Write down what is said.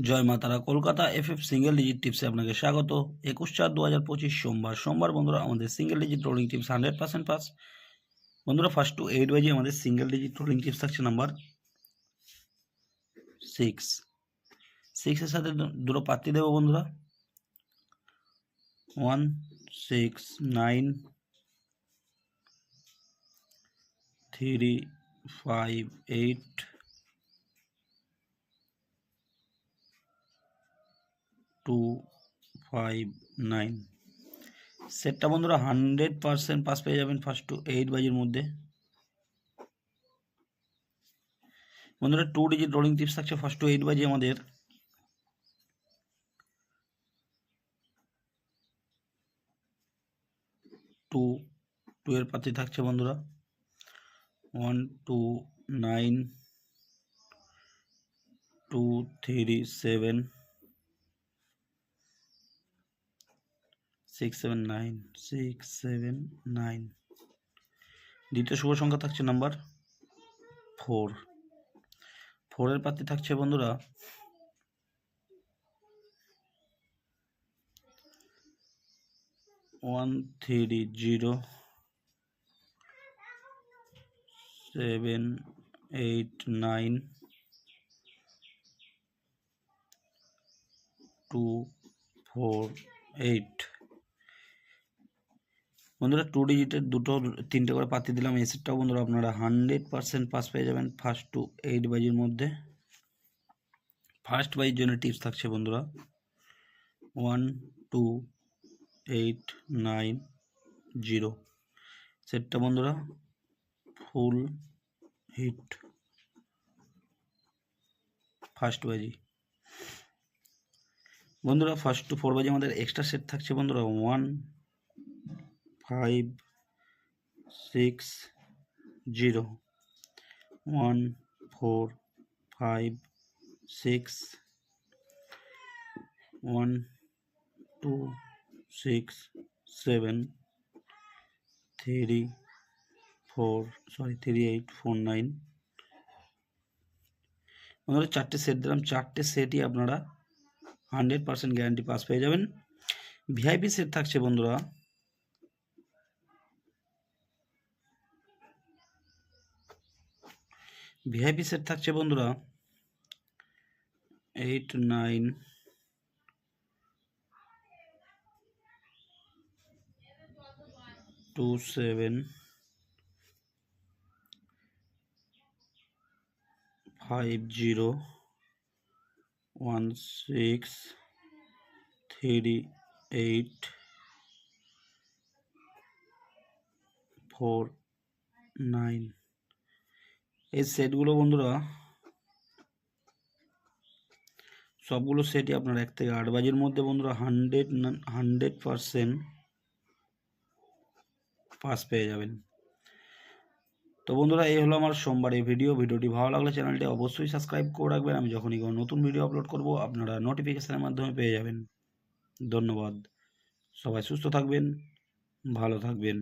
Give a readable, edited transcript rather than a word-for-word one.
জয় মা তারা Kolkata FF single digit টিপসে আপনাকে স্বাগত। 21/4/2025 সোমবার বন্ধুরা আমাদের single digit rolling tips 100% pass. বন্ধুরা ফার্স্ট টু 8 বাজে আমাদের সিঙ্গেল ডিজিট রোলিং টিপস থাকছে নাম্বার 6 এর সাথে দুটো পাত্তি দেবো বন্ধুরা। 1 6 9 3 5 8 2 5 9। সেটটা বন্ধুরা 100% পাস পেয়ে যাবেন ফার্স্ট টু 8 বাজির মধ্যে। বন্ধুরা 2 ডিজিট রোলিং টিপস থাকছে ফার্স্ট টু 8 বাজি আমাদের 2 এর পাতি থাকছে বন্ধুরা 1 2 9 2 3 7 6 7 9 6 7 9। দ্বিতীয় শুভ সংখ্যা থাকছে নাম্বার 4 এর পাতি থাকছে বন্ধুরা 1 3 0 7 8 9 2 4 8। বন্ধুরা 2 ডিজিটের তিনটে করে পাতি দিলাম। এই সেটটাও বন্ধুরা আপনারা 100% পাস পেয়ে যাবেন ফার্স্ট টু 8 বাজির মধ্যে। ফার্স্ট বাজির জন্য টিপস থাকছে বন্ধুরা 1 2 8 9 0। সেটটা বন্ধুরা ফুল হিট ফার্স্ট বাজি। বন্ধুরা ফার্স্ট টু 4 বাজে আমাদের এক্সট্রা সেট থাকছে বন্ধুরা 1 5 6 0 1 4 5 6 1 2 6 7 3 8 4 9। বন্ধুরা চারটে সেট দিলাম, চারটে সেটই আপনারা 100% গ্যারান্টি পাস পেয়ে যাবেন। ভিআইপি সেট থাকছে বন্ধুরা ভিআইপি সেট থাকছে বন্ধুরা 8 9 2 7 5 0 1 6 3 8 4 9। এই সেটগুলো বন্ধুরা সবগুলো সেটই আপনার 1 থেকে 8 বাজির মধ্যে বন্ধুরা 100% পাস পেয়ে যাবেন। তো বন্ধুরা এই হলো আমার সোমবারের ভিডিওটি ভালো লাগলে চ্যানেলটি অবশ্যই সাবস্ক্রাইব করে রাখবেন। আমি যখনই কোনো নতুন ভিডিও আপলোড করব আপনারা নোটিফিকেশনের মাধ্যমে পেয়ে যাবেন। ধন্যবাদ। সবাই সুস্থ থাকবেন, ভালো থাকবেন।